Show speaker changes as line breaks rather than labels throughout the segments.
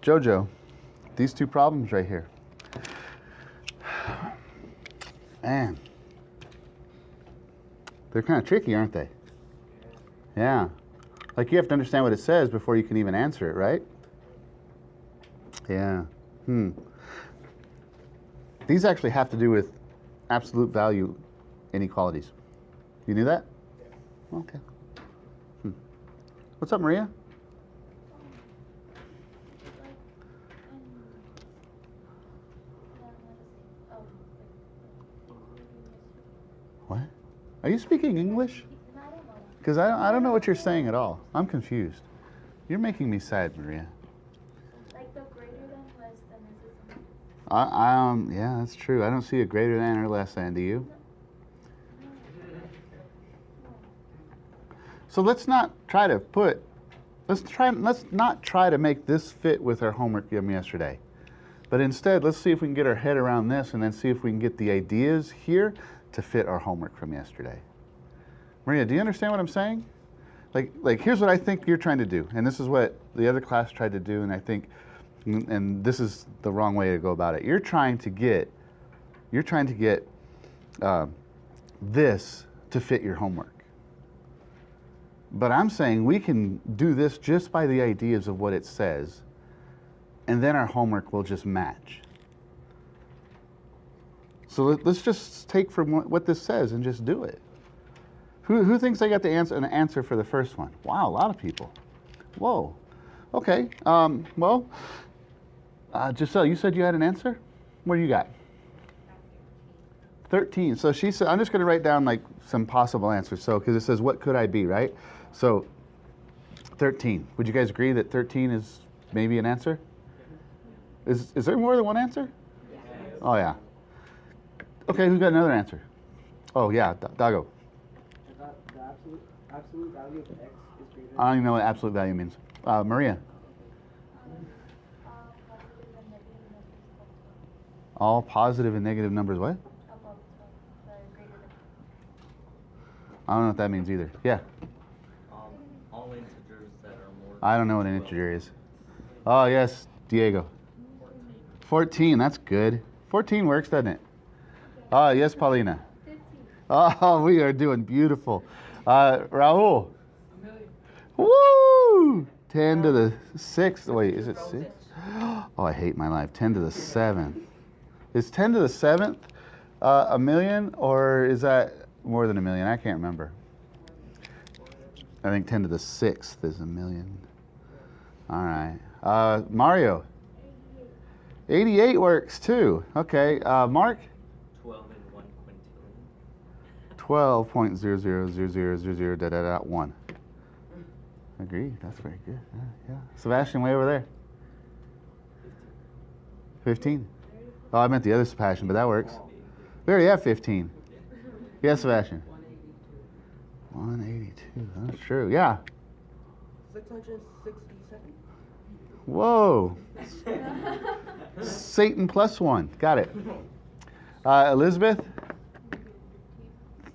Jojo, these two problems right here. Man, they're kind of tricky, aren't they? Yeah. Like you have to understand what it says before you can even answer it, right? Yeah. These actually have to do with absolute value inequalities. You knew that? Okay. What's up, Maria? What? Are you speaking English? Because I don't know what you're saying at all. I'm confused. You're making me sad, Maria.
Like the greater than, less than is
Yeah, that's true. I don't see a greater than or less than. Do you? So let's not try to make this fit with our homework from yesterday. But instead, let's see if we can get our head around this and then see if we can get the ideas here to fit our homework from yesterday. Maria, do you understand what I'm saying? Like here's what I think you're trying to do, and this is what the other class tried to do, and I think, and this is the wrong way to go about it. You're trying to get this to fit your homework. But I'm saying we can do this just by the ideas of what it says, and then our homework will just match. So let's just take from what this says and just do it. Who thinks they got an answer for the first one? Wow, a lot of people. Whoa. Okay. Giselle, you said you had an answer? What do you got? 13. So she said, I'm just going to write down like some possible answers. So, because it says, what could I be, right? So, 13. Would you guys agree that 13 is maybe an answer? Is there more than one answer?
Yes.
Oh, yeah. Okay, who's got another answer? Oh, yeah, Dago.
The absolute value of x is greater than...
I don't even know what absolute value means. Maria. All positive and negative numbers, what? I don't know what that means either. Yeah.
All integers that are more...
I don't know what an integer is. Oh, yes, Diego. 14, that's good. 14 works, doesn't it? Oh, yes, Paulina.
15.
Oh, we are doing beautiful. Raul. Woo! 10 to the 6th. Wait, is it 6? Oh, I hate my life. 10 to the 7th. Is 10 to the 7th a million, or is that more than a million? I can't remember. I think 10 to the 6th is a million. All right. Mario. 88 works too. Okay. Mark?
12 and 1 quintillion.
12.0000000.1. Agree. That's very good. Yeah. Sebastian, way over there. 15. Oh, I meant the other Sebastian, but that works. We already have 15. Yeah, Sebastian. 182. That's true. Yeah.
667.
Whoa. Satan plus 1. Got it. Elizabeth?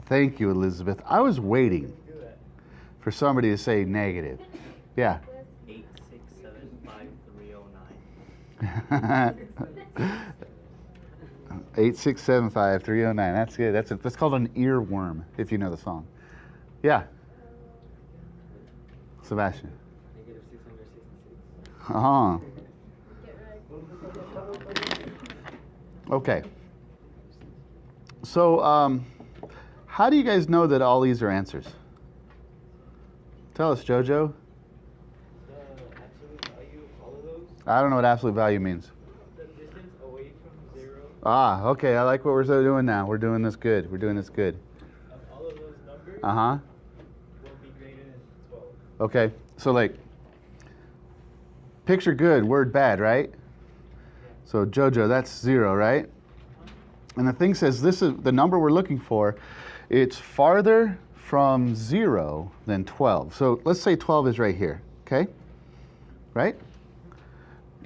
Thank you, Elizabeth. I was waiting for somebody to say negative. Yeah.
8675309.
8675309. That's good. That's called an earworm, if you know the song. Yeah. Sebastian.
Negative 666.
Uh-huh. Okay. So, how do you guys know that all these are answers? Tell us, Jojo.
The absolute value of all of those,
I don't know what absolute value means.
the distance away from 0
Ah, okay. I like what we're doing now. We're doing this good.
of all of those numbers
Uh-huh.
will be greater than 12.
Okay. So, like, picture good, word bad, right? So, Jojo, that's 0, right? And the thing says this is the number we're looking for. It's farther from 0 than 12. So let's say 12 is right here, okay? Right?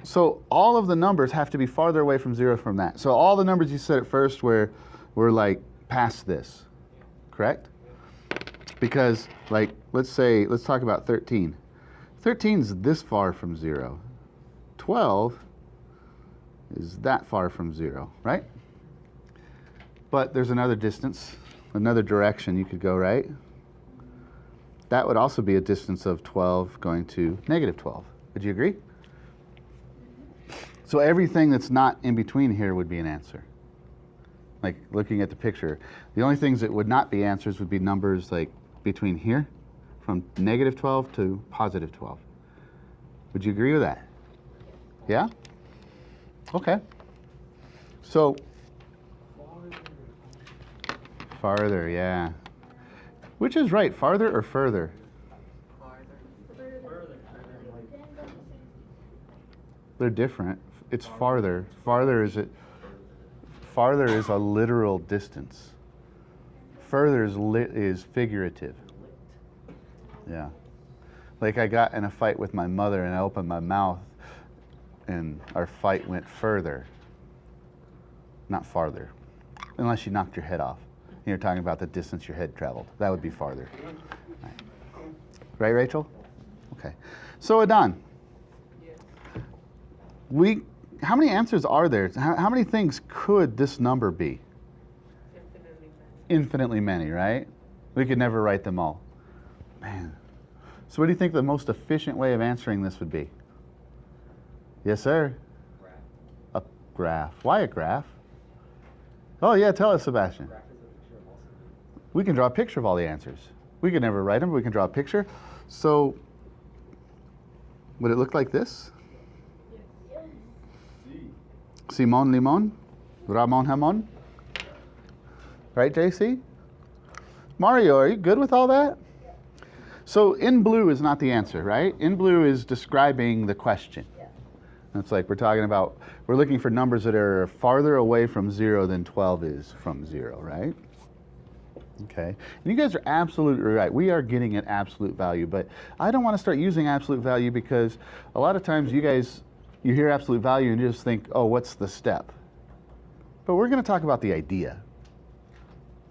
So all of the numbers have to be farther away from 0 from that. So all the numbers you said at first were like past this, correct? Because like, let's talk about 13. 13 is this far from 0. 12 is that far from 0, right? But there's another distance, another direction you could go, right? That would also be a distance of 12 going to negative 12. Would you agree? So everything that's not in between here would be an answer. Like looking at the picture, the only things that would not be answers would be numbers like between here, from negative 12 to positive 12. Would you agree with that? Yeah? Okay. So, farther, yeah. Which is right, farther or further? They're different. It's farther. Farther is a literal distance. Further is figurative. Yeah. Like I got in a fight with my mother and I opened my mouth and our fight went further, not farther. Unless you knocked your head off. And you're talking about the distance your head traveled. That would be farther. Right, Rachel? Okay. So Adon, how many answers are there? How many things could this number be? Infinitely many, right? We could never write them all. Man. So what do you think the most efficient way of answering this would be? Yes, sir? A graph. Why a graph? Oh, yeah, tell us, Sebastian. We can draw a picture of all the answers. We could never write them, but we can draw a picture. So would it look like this? Simon Limon, Ramon Hamon. Right, JC? Mario, are you good with all that? So in blue is not the answer, right? In blue is describing the question. It's like we're looking for numbers that are farther away from 0 than 12 is from 0, right? Okay. And you guys are absolutely right. We are getting at absolute value, but I don't want to start using absolute value because a lot of times you hear absolute value and you just think, oh, what's the step? But we're going to talk about the idea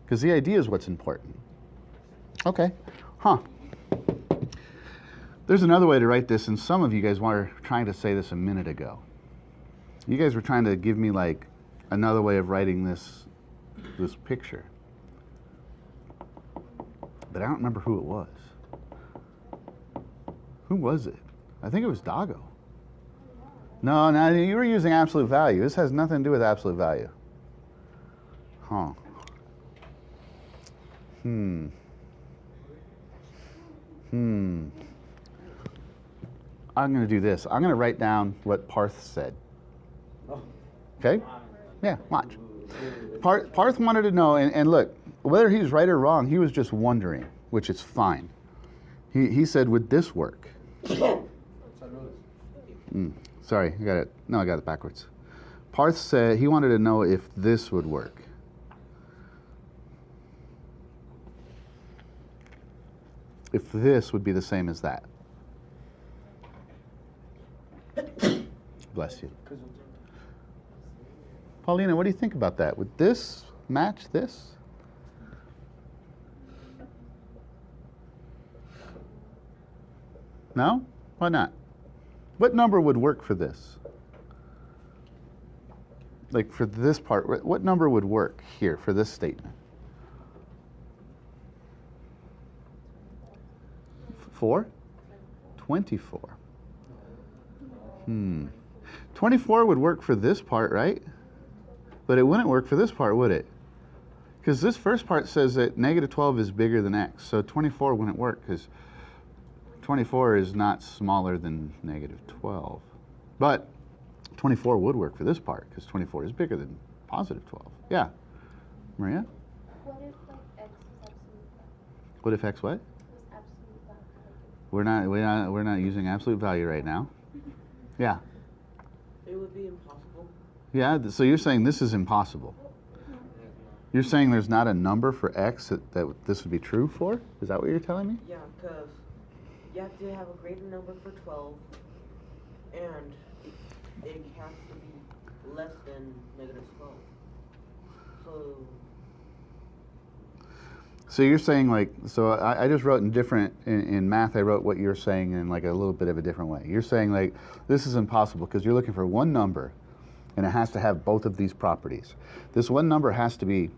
because the idea is what's important. Okay. There's another way to write this, and some of you guys were trying to say this a minute ago. You guys were trying to give me like another way of writing this picture. But I don't remember who it was. Who was it? I think it was Dago. No, you were using absolute value. This has nothing to do with absolute value. I'm going to do this. I'm going to write down what Parth said. Okay? Yeah, watch. Parth wanted to know, and look, whether he's right or wrong, he was just wondering, which is fine. He said, would this work? Sorry, I got it backwards. Parth said he wanted to know if this would work. If this would be the same as that. Bless you. Paulina, what do you think about that? Would this match this? No? Why not? What number would work for this? Like for this part, what number would work here for this statement? 4? 24. 24 would work for this part, right? But it wouldn't work for this part, would it? Because this first part says that negative 12 is bigger than x. So 24 wouldn't work because 24 is not smaller than negative 12. But 24 would work for this part because 24 is bigger than positive 12. Yeah. Maria?
What if like x is absolute value?
What if x what?
Is absolute value?
We're not using absolute value right now. Yeah.
It would be impossible.
Yeah, so you're saying this is impossible. You're saying there's not a number for x that this would be true for? Is that what you're telling me?
Yeah, because you have to have a greater number for 12, and it has to be less than negative 12. So
So you're saying like, so I just wrote in math, I wrote what you're saying in like a little bit of a different way. You're saying like, this is impossible because you're looking for one number and it has to have both of these properties. This one number has to be,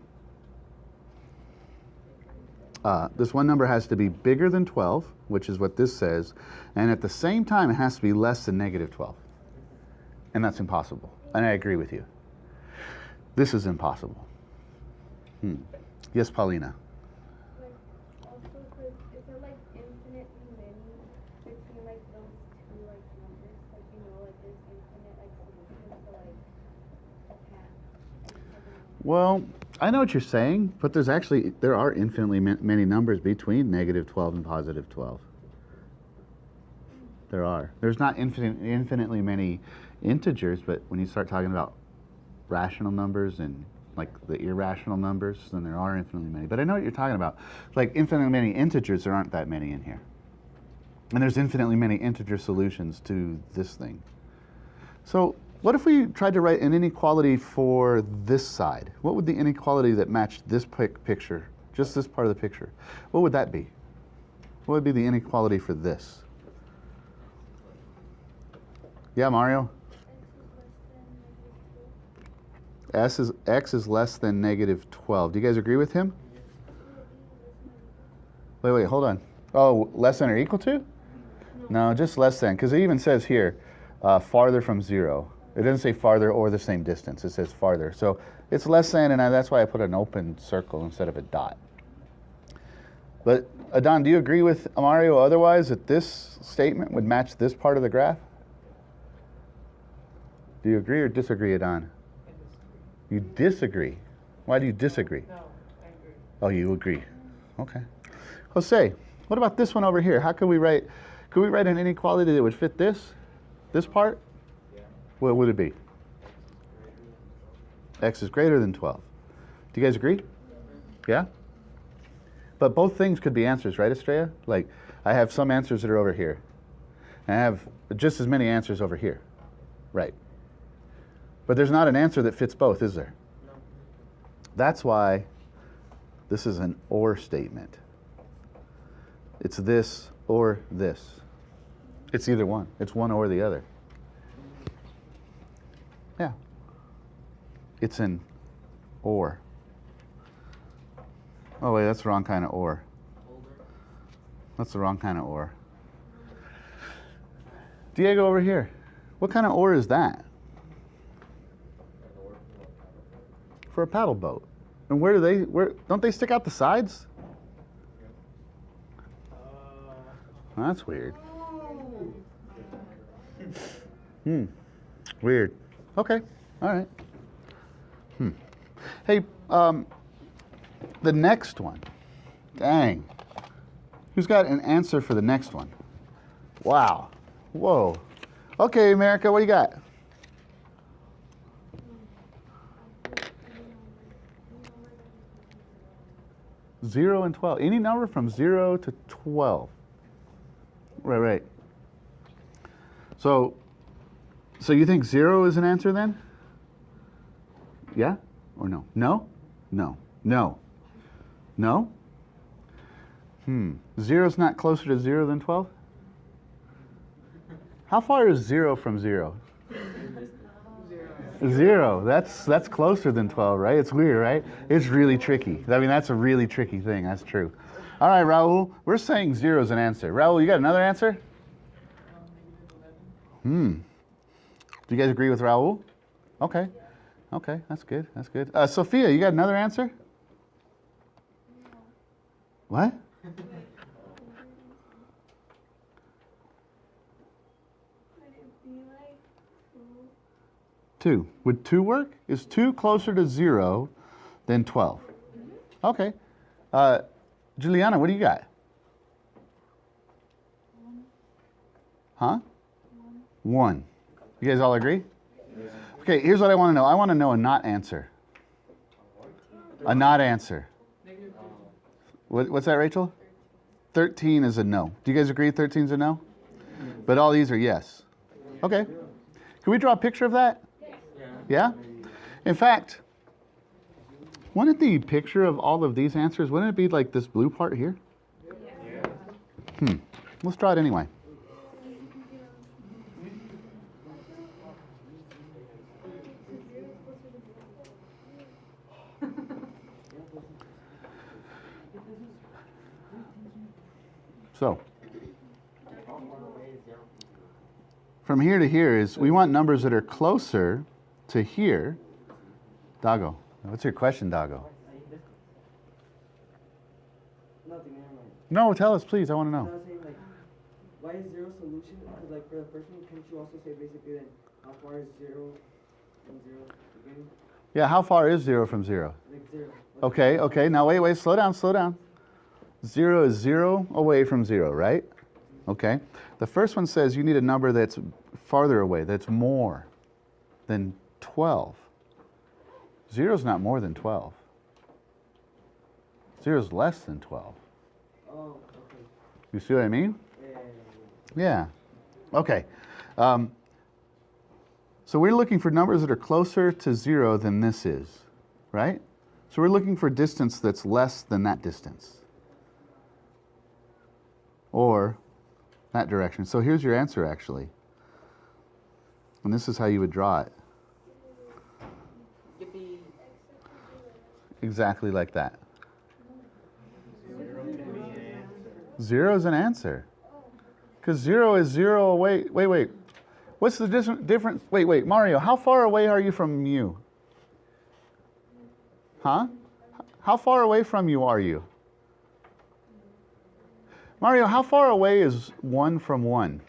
bigger than 12, which is what this says, and at the same time it has to be less than negative 12. And that's impossible. And I agree with you. This is impossible. Yes, Paulina.
Like, also, because is there like infinitely many between like those two like numbers? Like, you know, like there's infinite like solutions to like a path.
Well, I know what you're saying, but there are infinitely many numbers between negative 12 and positive 12. There are. There's not infinitely many integers, but when you start talking about rational numbers and like the irrational numbers, then there are infinitely many. But I know what you're talking about. Like infinitely many integers, there aren't that many in here. And there's infinitely many integer solutions to this thing. So what if we tried to write an inequality for this side? What would the inequality that matched this picture, just this part of the picture, what would that be? What would be the inequality for this? Yeah, Mario? X is less than negative 12. Do you guys agree with him? Wait, hold on. Oh, less than or equal to? No, just less than, because it even says here, farther from 0. It doesn't say farther or the same distance. It says farther. So it's less than, and that's why I put an open circle instead of a dot. But Adon, do you agree with Mario otherwise that this statement would match this part of the graph? Do you agree or disagree, Adon? You disagree. Why do you disagree?
No, I agree.
Oh, you agree. Okay. Jose, what about this one over here? How could we write an inequality that would fit this part?
Yeah.
What would it be? X is greater than 12. Do you guys agree? Yeah? But both things could be answers, right, Estrella? Like, I have some answers that are over here. And I have just as many answers over here. Right. But there's not an answer that fits both, is there?
No.
That's why this is an or statement. It's this or this. It's either one. It's one or the other. Yeah. It's an or. Oh, wait, that's the wrong kind of or. That's the wrong kind of or. Diego over here. What kind of or is that? For a paddle boat. And where don't they stick out the sides? That's weird. Weird. Okay. All right. Hey, the next one. Dang. Who's got an answer for the next one? Wow. Whoa. Okay, America, what do you got? 0 and 12. Any number from 0 to 12. Right. So you think 0 is an answer then? Yeah or no? No. 0 is not closer to 0 than 12? How far is 0 from 0? 0. That's closer than 12, right? It's weird, right? It's really tricky. I mean, that's a really tricky thing. That's true. All right, Raul, we're saying 0 is an answer. Raul, you got another answer? Do you guys agree with Raul? Okay, that's good. Sophia, you got another answer? What?
Would it be like
2. Would 2 work? Is 2 closer to 0 than 12? Okay. Juliana, what do you got? Huh? 1. You guys all agree? Okay, here's what I want to know. I want to know a not answer. A not answer. What's that, Rachel? 13 is a no. Do you guys agree 13 is a no? But all these are yes. Okay. Can we draw a picture of that? Yeah? In fact, Wouldn't the picture of all of these answers, wouldn't it be like this blue part here? Let's draw it anyway. So, from here to here is, we want numbers that are closer to here. Dago, what's your question, Dago?
Nothing, never mind.
No, tell us, please. I want to
I
know.
was saying, like, why is zero solution? Because, like, for the first one, can't you also say basically then how far is zero from zero beginning?
Yeah, how far is 0 from 0?
Like zero.
Okay. Now, wait. Slow down. 0 is 0 away from 0, right? Okay. The first one says you need a number that's farther away, that's more than 12. 0 is not more than 12. 0 is less than 12.
Oh, okay.
You see what I mean? Yeah. Okay. So we're looking for numbers that are closer to 0 than this is, right? So we're looking for distance that's less than that distance. Or that direction. So here's your answer, actually. And this is how you would draw it.
Yippee.
Exactly like that. 0 is an answer. Because 0 is 0 away. Wait. What's the difference? Wait, Mario, how far away are you from you? Huh? How far away from you are you? Mario, how far away is 1 from 1?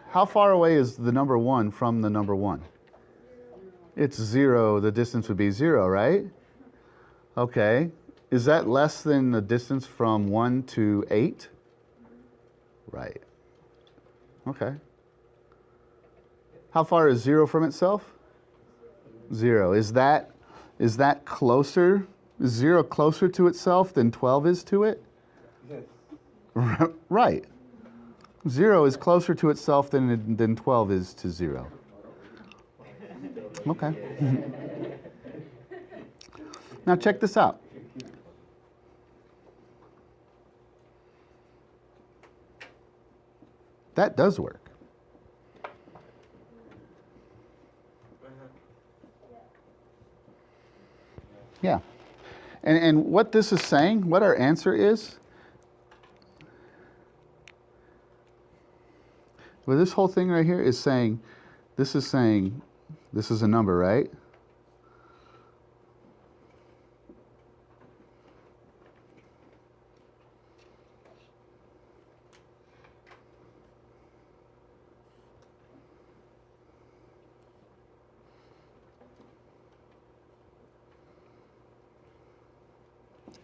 How far away is the number 1 from the number 1? It's 0. The distance would be 0, right? Okay. Is that less than the distance from 1 to 8? Right. Okay. How far is 0 from itself? 0. Is that closer? Is 0 closer to itself than 12 is to it?
Yes.
Right. 0 is closer to itself than 12 is to 0. Okay. Now check this out. That does work. Yeah. And what this is saying, what our answer is, well, this whole thing right here is saying this is a number, right?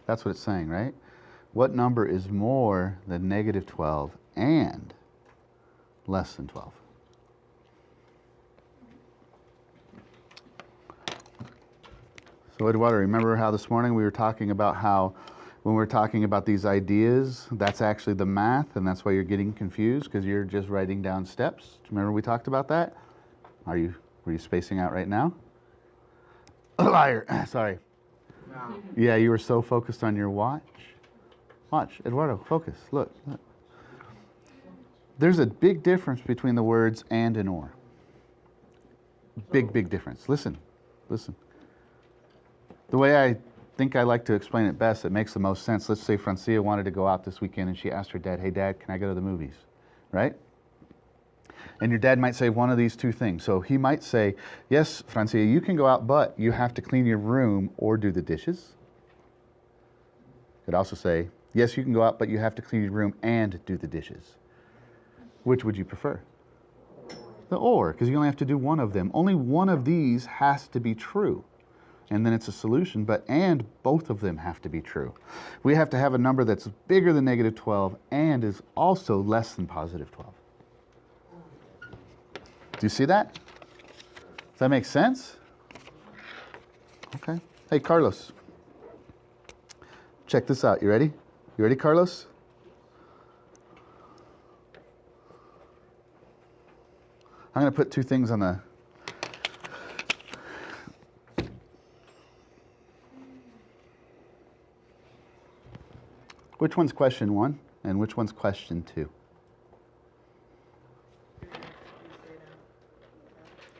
That's what it's saying, right? What number is more than negative 12 and less than 12? So Eduardo, remember how this morning we were talking about how when we're talking about these ideas, that's actually the math, and that's why you're getting confused, because you're just writing down steps. Do you remember we talked about that? Were you spacing out right now? Liar. Sorry.
No.
Yeah, you were so focused on your watch. Watch, Eduardo, focus. Look. There's a big difference between the words and or. Big difference. Listen. The way I think I like to explain it best, it makes the most sense. Let's say Francia wanted to go out this weekend and she asked her dad, hey Dad, can I go to the movies? Right? And your dad might say one of these two things. So he might say, yes, Francia, you can go out, but you have to clean your room or do the dishes. Could also say, yes, you can go out, but you have to clean your room and do the dishes. Which would you prefer? The or, because you only have to do one of them. Only one of these has to be true. And then it's a solution, and both of them have to be true. We have to have a number that's bigger than negative 12 and is also less than positive 12. Do you see that? Does that make sense? Okay. Hey, Carlos. Check this out. You ready? You ready, Carlos? I'm going to put two things on the Which one's question 1 and which one's question 2?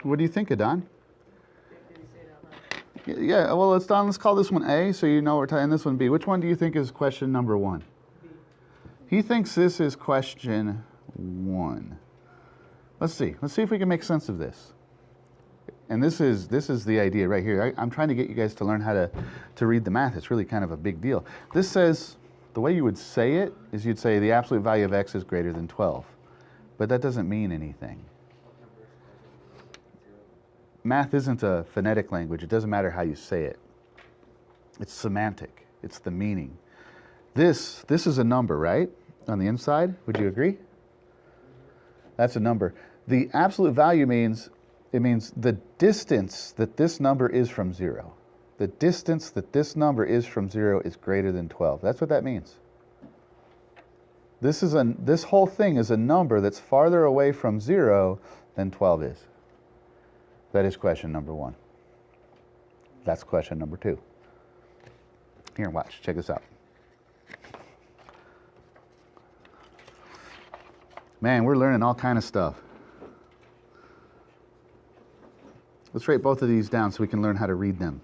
What do you think, Adon? Yeah, well, let's call this one A, so you know we're tying this one B. Which one do you think is question number 1? He thinks this is question 1. Let's see if we can make sense of this. And this is the idea right here. I'm trying to get you guys to learn how to read the math. It's really kind of a big deal. This says, the way you would say it is you'd say the absolute value of x is greater than 12. But that doesn't mean anything. Math isn't a phonetic language. It doesn't matter how you say it. It's semantic. It's the meaning. This is a number, right? On the inside, would you agree? That's a number. The absolute value means the distance that this number is from 0. The distance that this number is from 0 is greater than 12. That's what that means. This whole thing is a number that's farther away from 0 than 12 is. That is question number 1. That's question number 2. Here, watch. Check this out. Man, we're learning all kind of stuff. Let's write both of these down so we can learn how to read them.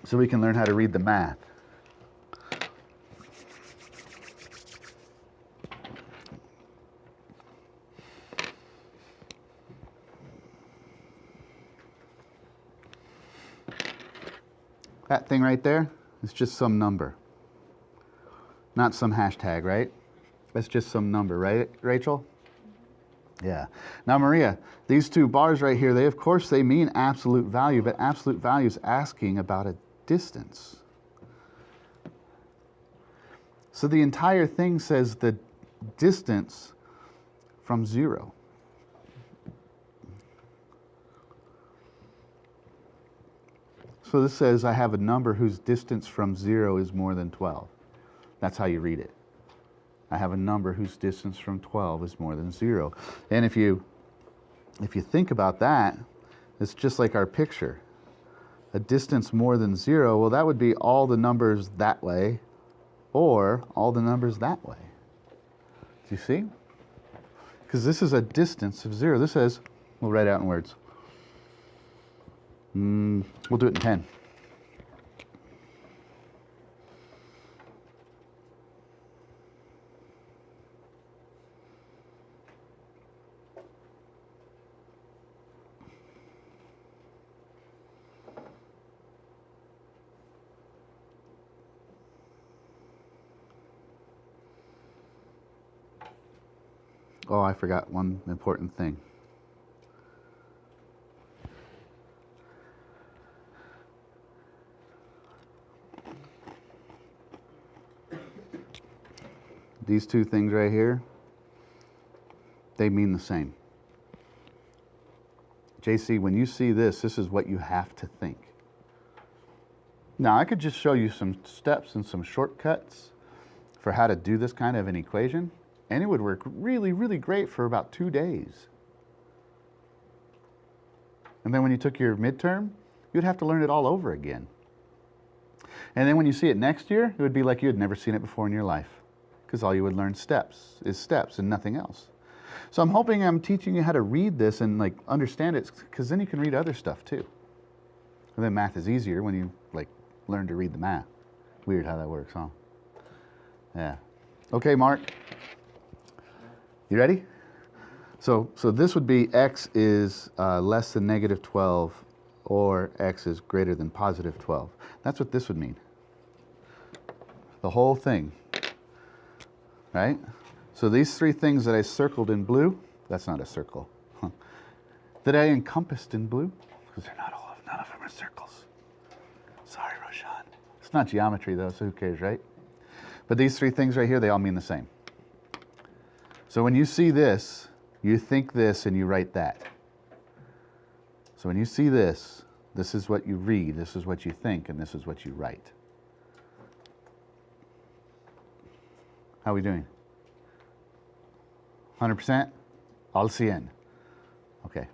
So we can learn how to read the math. That thing right there is just some number. Not some hashtag, right? That's just some number, right, Rachel? Yeah. Now, Maria, these 2 bars right here, of course they mean absolute value, but absolute value is asking about a distance. So the entire thing says the distance from 0. So this says I have a number whose distance from 0 is more than 12. That's how you read it. I have a number whose distance from 12 is more than 0. And if you think about that, it's just like our picture. A distance more than 0, well, that would be all the numbers that way or all the numbers that way. Do you see? Because this is a distance of 0. This says, we'll write it out in words. We'll do it in 10. Oh, I forgot one important thing. These 2 things right here, they mean the same. JC, when you see this, this is what you have to think. Now, I could just show you some steps and some shortcuts for how to do this kind of an equation, and it would work really, really great for about 2 days. And then when you took your midterm, you'd have to learn it all over again. And then when you see it next year, it would be like you had never seen it before in your life, because all you would learn is steps and nothing else. So I'm hoping I'm teaching you how to read this and like understand it, because then you can read other stuff too. And then math is easier when you like learn to read the math. Weird how that works, huh? Yeah. Okay, Mark. You ready? So this would be x is less than negative 12 or x is greater than positive 12. That's what this would mean. The whole thing. Right? So these 3 things that I circled in blue, that's not a circle. That I encompassed in blue, because none of them are circles. Sorry, Roshan. It's not geometry though, so who cares, right? But these 3 things right here, they all mean the same. So when you see this, you think this and you write that. So when you see this, this is what you read, this is what you think, and this is what you write. How are we doing? 100%? Al 100. Okay.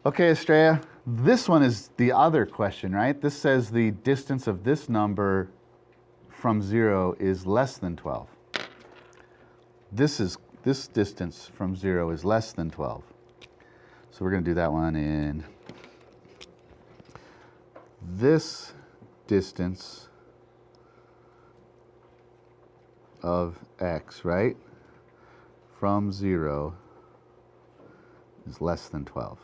Okay, Estrella, this one is the other question, right? This says the distance of this number from 0 is less than 12. This distance from 0 is less than 12. So we're going to do that one in this distance of x, right, from 0 is less than 12.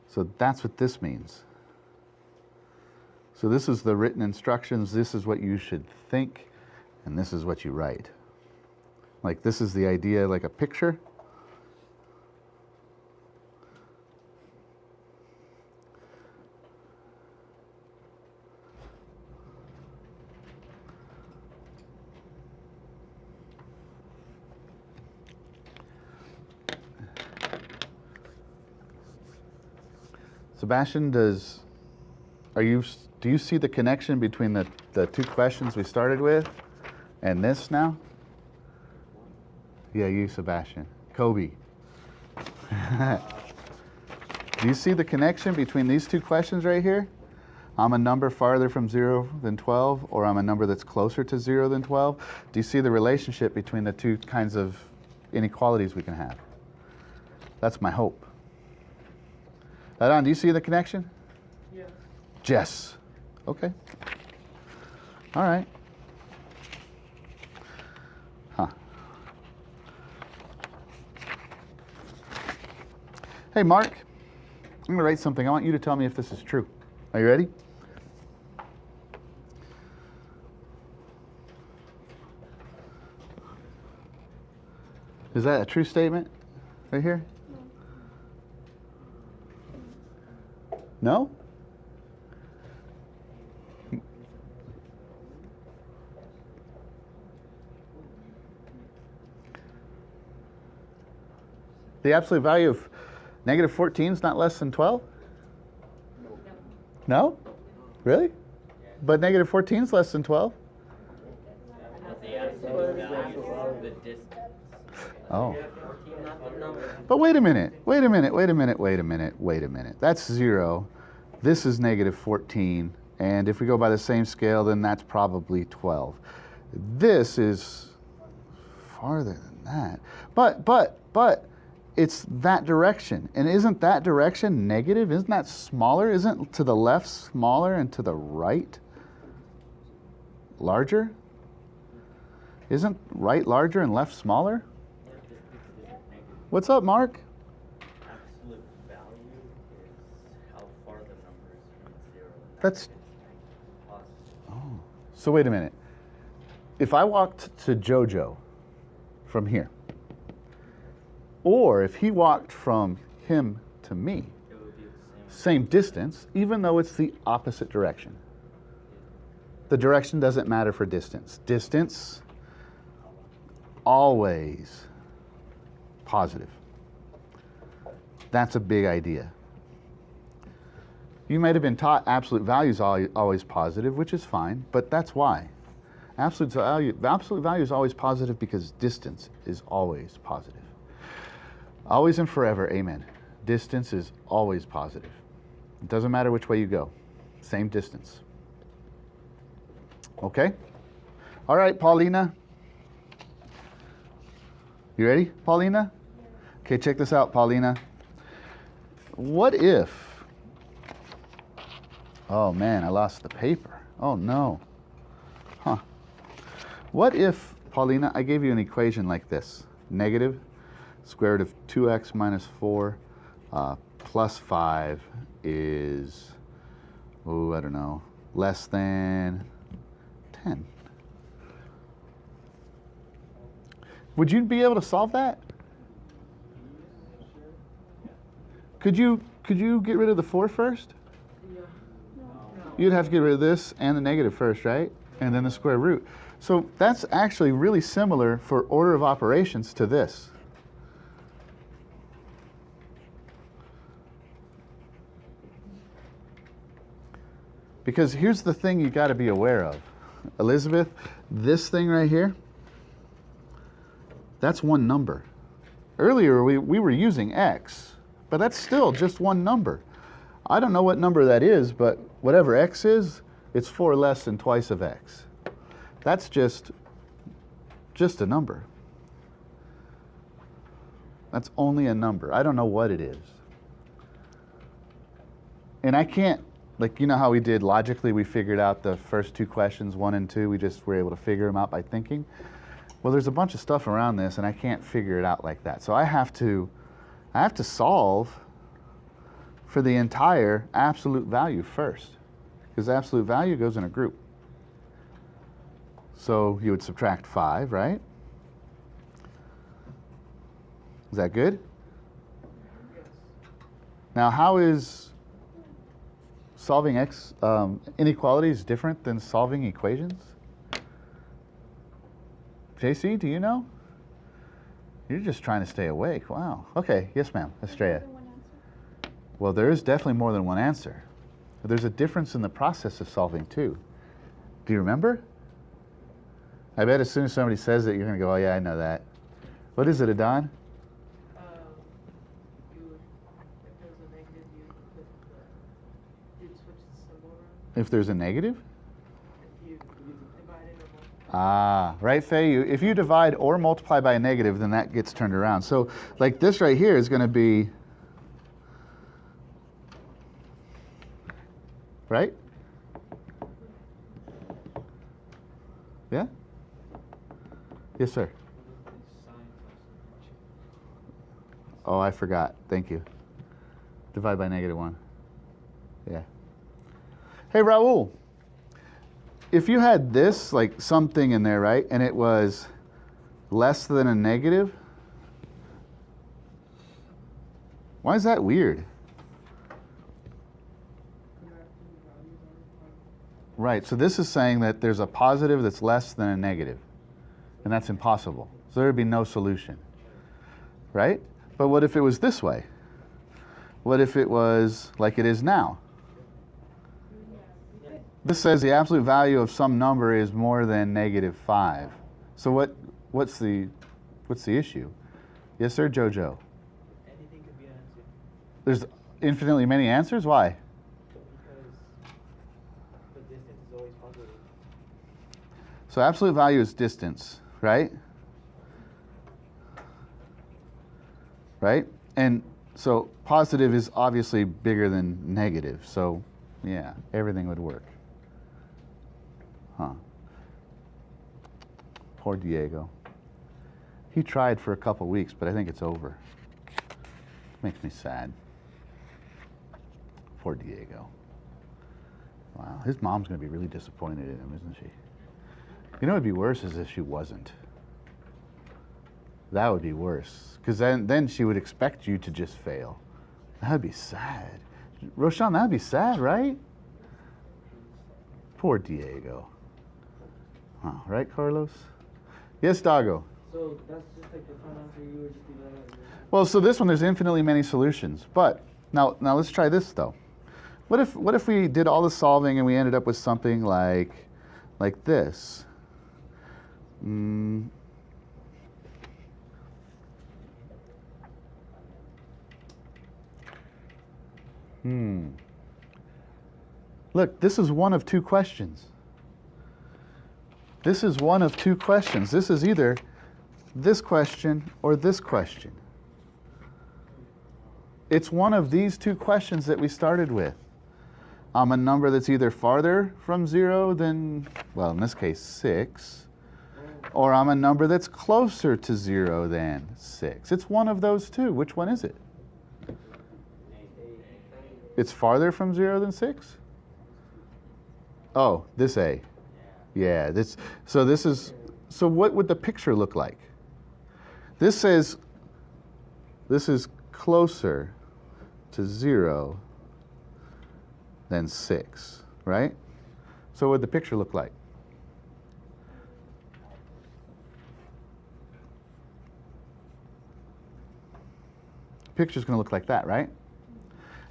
So that's what this means. So this is the written instructions. This is what you should think, and this is what you write. Like this is the idea, like a picture. Sebastian, do you see the connection between the two questions we started with and this now? Yeah, you, Sebastian. Kobe. Do you see the connection between these two questions right here? I'm a number farther from 0 than 12, or I'm a number that's closer to 0 than 12. Do you see the relationship between the two kinds of inequalities we can have? That's my hope. Adon, do you see the connection?
Yes.
Yes. Okay. All right. Huh. Hey, Mark, I'm going to write something. I want you to tell me if this is true. Are you ready? Is that a true statement right here? No? The absolute value of negative 14 is not less than 12? No? Really? But negative 14 is less than 12?
But the absolute value of the distance.
Oh.
14, not the number.
But wait a minute. That's 0. This is negative 14. And if we go by the same scale, then that's probably 12. This is farther than that. But it's that direction. And isn't that direction negative? Isn't that smaller? Isn't to the left smaller and to the right larger? Isn't right larger and left smaller? What's up, Mark?
Absolute value is how far the number is from 0.
That's...
Positive.
Oh. So wait a minute. If I walked to Jojo from here, or if he walked from him to me,
It would be the
same distance, even though it's the opposite direction. The direction doesn't matter for distance. Distance, always positive. That's a big idea. You might have been taught absolute value is always positive, which is fine, but that's why. Absolute value is always positive because distance is always positive. Always and forever, amen. Distance is always positive. It doesn't matter which way you go. Same distance. Okay? All right, Paulina. You ready, Paulina? Okay, check this out, Paulina. What if... Oh, man, I lost the paper. Oh, no. Huh. What if, Paulina, I gave you an equation like this. Negative square root of 2x minus 4 plus 5 is, oh, I don't know, less than 10. Would you be able to solve that? Could you get rid of the 4 first?
Yeah.
You'd have to get rid of this and the negative first, right? And then the square root. So that's actually really similar for order of operations to this. Because here's the thing you got to be aware of. Elizabeth, this thing right here, that's one number. Earlier we were using x, but that's still just one number. I don't know what number that is, but whatever x is, it's 4 less than twice of x. That's just a number. That's only a number. I don't know what it is. And I can't, like, you know how we did logically, we figured out the first 2 questions, 1 and 2, we just were able to figure them out by thinking. Well, there's a bunch of stuff around this, and I can't figure it out like that. So I have to solve for the entire absolute value first, because absolute value goes in a group. So you would subtract 5, right? Is that good? Now, how is solving inequalities different than solving equations? JC, do you know? You're just trying to stay awake. Wow. Okay. Yes, ma'am. Estrella. Well, there is definitely more than one answer. But there's a difference in the process of solving, too. Do you remember? I bet as soon as somebody says it, you're going to go, oh, yeah, I know that. What is it, Adon? If there's a negative? Ah, right, Faye? If you divide or multiply by a negative, then that gets turned around. So, like this right here is going to be, right? Yeah? Yes, sir. Oh, I forgot. Thank you. Divide by -1. Yeah. Hey, Raul. If you had this, like something in there, right, and it was less than a negative, why is that weird? Right, so this is saying that there's a positive that's less than a negative, and that's impossible. So there would be no solution, right? But what if it was this way? What if it was like it is now? This says the absolute value of some number is more than -5. So what's the issue? Yes, sir, Jojo.
Anything could be an answer.
There's infinitely many answers? Why?
Because the distance is always positive.
So absolute value is distance, right? Right? And so positive is obviously bigger than negative. So yeah, everything would work. Huh. Poor Diego. He tried for a couple weeks, but I think it's over. Makes me sad. Poor Diego. Wow, his mom's going to be really disappointed in him, isn't she? You know what would be worse is if she wasn't. That would be worse, because then she would expect you to just fail. That would be sad. Roshan, that would be sad, right? Poor Diego. Huh, right, Carlos? Yes, Dago.
So that's just like the final answer. You would just do that.
Well, so this one, there's infinitely many solutions. But now let's try this though. What if we did all the solving and we ended up with something like this? Look, this is one of 2 questions. This is one of 2 questions. This is either this question or this question. It's one of these 2 questions that we started with. I'm a number that's either farther from 0 than, well, in this case, 6, or I'm a number that's closer to 0 than 6. It's one of those 2. Which one is it? It's farther from 0 than 6? Oh, this A. Yeah, so what would the picture look like? This says this is closer to 0 than 6, right? So what would the picture look like? The picture's going to look like that, right?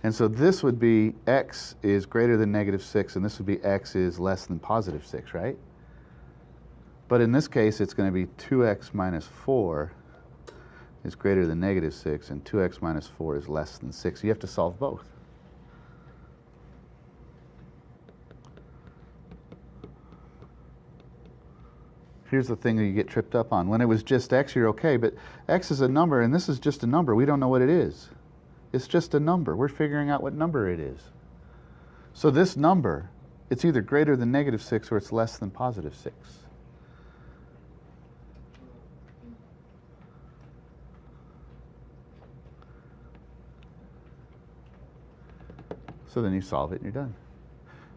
And so this would be x is greater than -6, and this would be x is less than +6, right? But in this case, it's going to be 2x minus 4 is greater than -6, and 2x minus 4 is less than 6. So you have to solve both. Here's the thing that you get tripped up on. When it was just x, you're okay, but x is a number, and this is just a number. We don't know what it is. It's just a number. We're figuring out what number it is. So this number, it's either greater than -6 or it's less than +6. So then you solve it and you're done.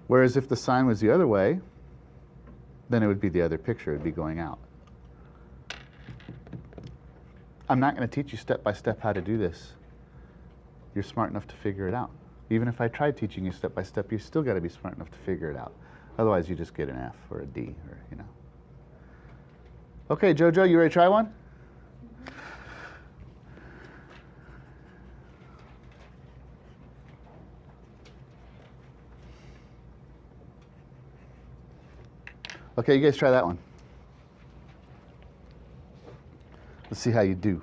Whereas if the sign was the other way, then it would be the other picture. It would be going out. I'm not going to teach you step by step how to do this. You're smart enough to figure it out. Even if I tried teaching you step by step, you still got to be smart enough to figure it out. Otherwise, you just get an F or a D, or you know. Okay, Jojo, you ready to try one? Okay, you guys try that one. Let's see how you do.